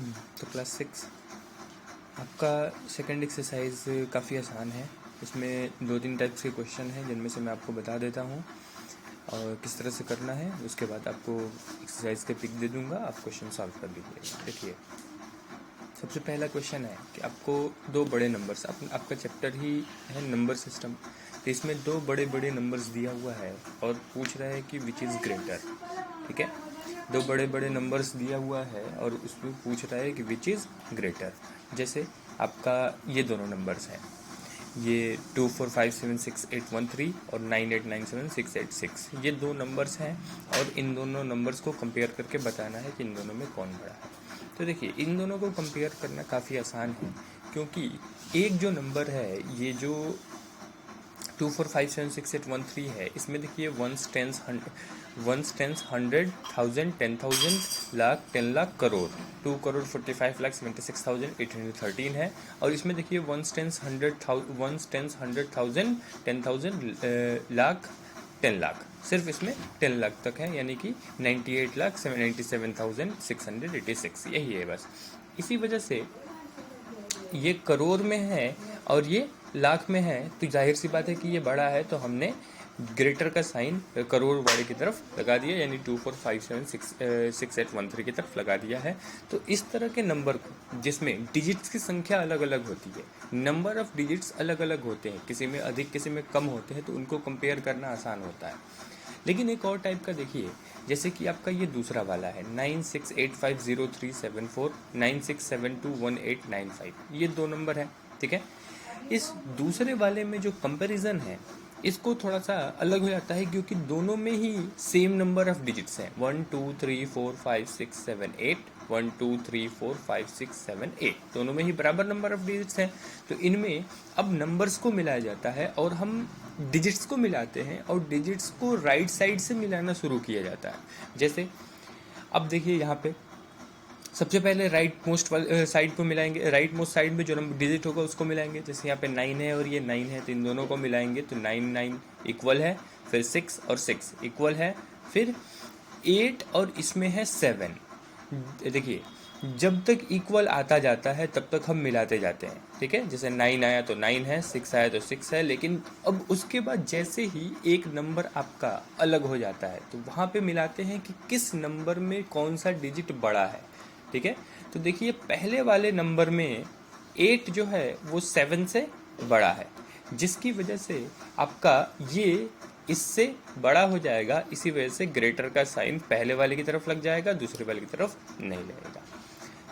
तो क्लास 6 आपका second exercise काफ़ी आसान है। इसमें 2-3 टाइप्स के क्वेश्चन हैं जिनमें से मैं आपको बता देता हूँ और किस तरह से करना है। उसके बाद आपको एक्सरसाइज के पिक दे दूँगा, आप क्वेश्चन सॉल्व कर लीजिएगा। देखिए, सबसे पहला क्वेश्चन है कि आपको दो बड़े नंबर्स, आपका चैप्टर ही है नंबर सिस्टम, तो इसमें दो बड़े बड़े नंबर्स दिया हुआ है और पूछ रहा है कि विच इज़ ग्रेटर। ठीक है, दो बड़े बड़े नंबर्स दिया हुआ है और उसमें पूछ रहा है कि विच इज़ ग्रेटर। जैसे आपका ये दोनों नंबर्स हैं, ये 24576813 और 989766, ये दो नंबर्स हैं और इन दोनों नंबर्स को कंपेयर करके बताना है कि इन दोनों में कौन बड़ा है। तो देखिए, इन दोनों को कंपेयर करना काफ़ी आसान है, क्योंकि एक जो नंबर है, ये जो 24576813 है, इसमें देखिए ones tens hundred thousand 10,000 lakh 10 lakh crore 2,45,76,813 है। और इसमें देखिए ones tens hundred thousand 10,000 lakh 10 lakh, सिर्फ इसमें 10 लाख तक है, यानी कि 98,97,686, यही है बस। इसी वजह से ये करोड़ में है और ये लाख में है, तो जाहिर सी बात है कि ये बड़ा है, तो हमने ग्रेटर का साइन करोड़ वाले की तरफ लगा दिया, यानी 24576813 की तरफ लगा दिया है। तो इस तरह के नंबर को, जिसमें डिजिट्स की संख्या अलग अलग होती है, नंबर ऑफ डिजिट्स अलग अलग होते हैं, किसी में अधिक किसी में कम होते हैं, तो उनको कंपेयर करना आसान होता है। लेकिन एक और टाइप का देखिए, जैसे कि आपका ये दूसरा वाला है 96850374 96721895, ये दो नंबर है। ठीक है, इस दूसरे वाले में जो कंपैरिजन है, इसको थोड़ा सा अलग हो जाता है, क्योंकि दोनों में ही सेम नंबर ऑफ डिजिट्स हैं, 1 2 3 4 5 6 7 8, 1 2 3 4 5 6 7 8, दोनों में ही बराबर नंबर ऑफ डिजिट्स हैं। तो इनमें अब नंबर्स को मिलाया जाता है और हम डिजिट्स को मिलाते हैं, और डिजिट्स को राइट साइड से मिलाना शुरू किया जाता है। जैसे अब देखिए, यहाँ पे सबसे पहले राइट मोस्ट साइड को मिलाएंगे, राइट मोस्ट साइड में जो नंबर डिजिट होगा उसको मिलाएंगे। जैसे यहाँ पे 9 है और ये 9 है, तो इन दोनों को मिलाएंगे तो 9 9 इक्वल है, फिर 6 और 6 इक्वल है, फिर 8 और इसमें है 7। देखिए, जब तक इक्वल आता जाता है तब तक हम मिलाते जाते हैं। ठीक है, जैसे 9 आया तो 9 है, 6 आया तो 6 है, लेकिन अब उसके बाद जैसे ही एक नंबर आपका अलग हो जाता है, तो वहाँ पे मिलाते हैं कि किस नंबर में कौन सा डिजिट बड़ा है। ठीक है, तो देखिए पहले वाले नंबर में 8 जो है वो 7 से बड़ा है, जिसकी वजह से आपका ये इससे बड़ा हो जाएगा। इसी वजह से ग्रेटर का साइन पहले वाले की तरफ लग जाएगा, दूसरे वाले की तरफ नहीं लगेगा।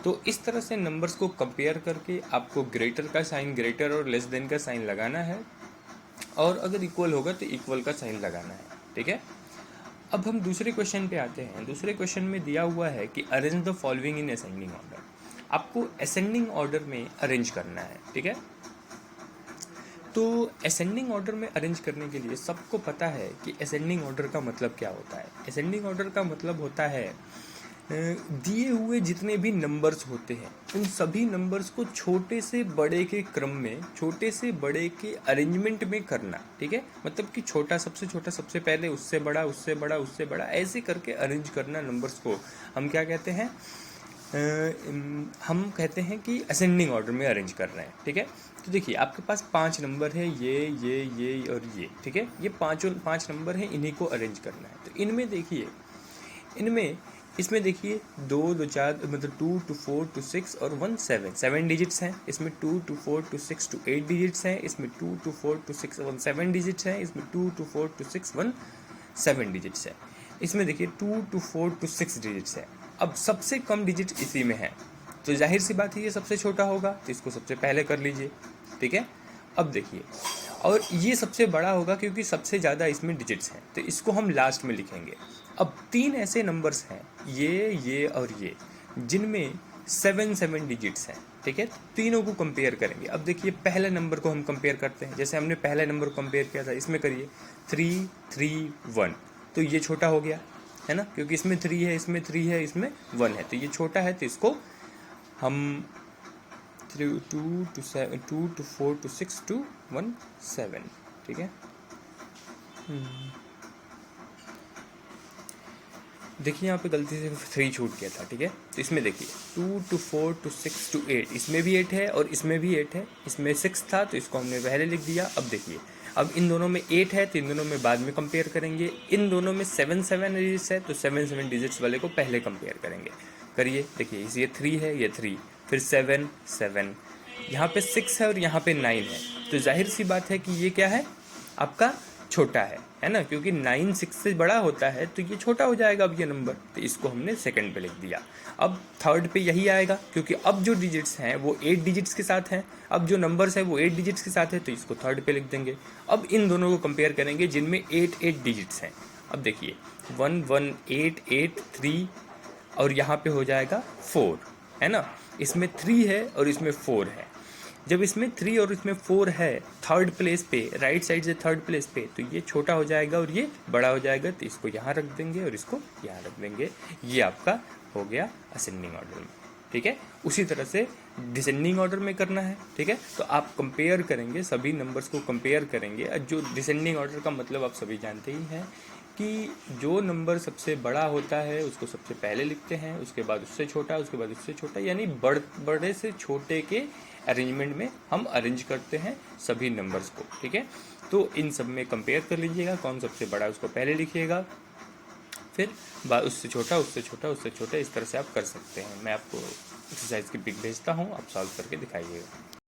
तो इस तरह से नंबर्स को कंपेयर करके आपको ग्रेटर का साइन, ग्रेटर और लेस देन का साइन लगाना है, और अगर इक्वल होगा तो इक्वल का साइन लगाना है। ठीक है, अब हम दूसरे क्वेश्चन पे आते हैं। दूसरे क्वेश्चन में दिया हुआ है कि arrange the following in ascending order. आपको असेंडिंग ऑर्डर में अरेंज करना है। ठीक है, तो असेंडिंग ऑर्डर में अरेंज करने के लिए सबको पता है कि असेंडिंग ऑर्डर का मतलब क्या होता है। असेंडिंग ऑर्डर का मतलब होता है दिए हुए जितने भी नंबर्स होते हैं, उन सभी नंबर्स को छोटे से बड़े के क्रम में, छोटे से बड़े के अरेंजमेंट में करना। ठीक है, मतलब कि छोटा सबसे पहले, उससे बड़ा, उससे बड़ा, उससे बड़ा, ऐसे करके अरेंज करना नंबर्स को हम क्या कहते हैं, हम कहते हैं कि असेंडिंग ऑर्डर में अरेंज कर रहे हैं। ठीक है, तो देखिए आपके पास 5 नंबर है, ये और ये। ठीक है, ये पाँच नंबर हैं, इन्हीं को अरेंज करना है। तो इनमें देखिए, इसमें देखिए 2 2 4, मतलब 2 to 4 to 6 और 1 7 डिजिट्स हैं। इसमें 2 to 4 to 6 to 8 डिजिट्स हैं। इसमें 2 to 4 to 6 1 7 डिजिट्स हैं। इसमें 2 to 4 to 6 1 7 डिजिट्स है। इसमें देखिए 2 to 4 to 6 डिजिट्स है। अब सबसे कम डिजिट इसी में है, तो जाहिर सी बात है ये सबसे छोटा होगा, तो इसको सबसे पहले कर लीजिए। ठीक है, अब देखिए, और ये सबसे बड़ा होगा क्योंकि सबसे ज़्यादा इसमें डिजिट्स हैं, तो इसको हम लास्ट में लिखेंगे। अब 3 ऐसे नंबर्स हैं, ये और ये, जिनमें 7 डिजिट्स हैं। ठीक है, तीनों को कंपेयर करेंगे। अब देखिए पहले नंबर को हम कंपेयर करते हैं, जैसे हमने पहले नंबर को कंपेयर किया था, इसमें करिए 3 3 1, तो ये छोटा हो गया है ना, क्योंकि इसमें 3 है, इसमें 3 है, इसमें 1 है, तो ये छोटा है, तो इसको हम 2 to 7 2 to 4 to 6 to 1 7। ठीक है, देखिए यहाँ पे गलती से 3 छूट गया था, ठीक है। तो इसमें देखिए 2 to 4 to 6 to 8, इसमें भी 8 है और इसमें भी 8 है, इसमें 6 था तो इसको हमने पहले लिख दिया। अब देखिए, अब इन दोनों में 8 है तो इन दोनों में बाद में कंपेयर करेंगे। इन दोनों में 7 डिजिट्स है तो 7 डिजिट्स वाले को पहले कंपेयर करेंगे। करिए, देखिए ये 3 है, ये 3, फिर 7, यहाँ पे 6 है और यहाँ पे 9 है, तो जाहिर सी बात है कि ये क्या है, आपका छोटा है ना, क्योंकि 9 6 से बड़ा होता है तो ये छोटा हो जाएगा अब ये नंबर, तो इसको हमने सेकंड पे लिख दिया। अब थर्ड पे यही आएगा, क्योंकि अब जो डिजिट्स हैं वो 8 डिजिट्स के साथ हैं, अब जो नंबर्स हैं वो 8 डिजिट्स के साथ है, तो इसको थर्ड पे लिख देंगे। अब इन दोनों को कंपेयर करेंगे जिनमें 8 डिजिट्स हैं। अब देखिए 1 1 8 8 3 और यहाँ पे हो जाएगा 4, है ना, इसमें 3 है और इसमें 4 है। जब इसमें 3 और इसमें 4 है थर्ड प्लेस पे, राइट साइड से थर्ड प्लेस पे, तो ये छोटा हो जाएगा और ये बड़ा हो जाएगा, तो इसको यहाँ रख देंगे और इसको यहाँ रख देंगे। ये आपका हो गया असेंडिंग ऑर्डर में, ठीक है। उसी तरह से डिसेंडिंग ऑर्डर में करना है, ठीक है। तो आप कंपेयर करेंगे, सभी नंबर्स को कंपेयर करेंगे। जो डिसेंडिंग ऑर्डर का मतलब आप सभी जानते ही हैं कि जो नंबर सबसे बड़ा होता है उसको सबसे पहले लिखते हैं, उसके बाद उससे छोटा, उसके बाद उससे छोटा, यानी बड़े से छोटे के अरेंजमेंट में हम अरेंज करते हैं सभी नंबर्स को, ठीक है। तो इन सब में कंपेयर कर लीजिएगा, कौन सबसे बड़ा है उसको पहले लिखिएगा, फिर उससे छोटा, उससे छोटा, उससे छोटा, इस तरह से आप कर सकते हैं। मैं आपको एक्सरसाइज की पिक भेजता हूँ, आप सॉल्व करके दिखाइएगा।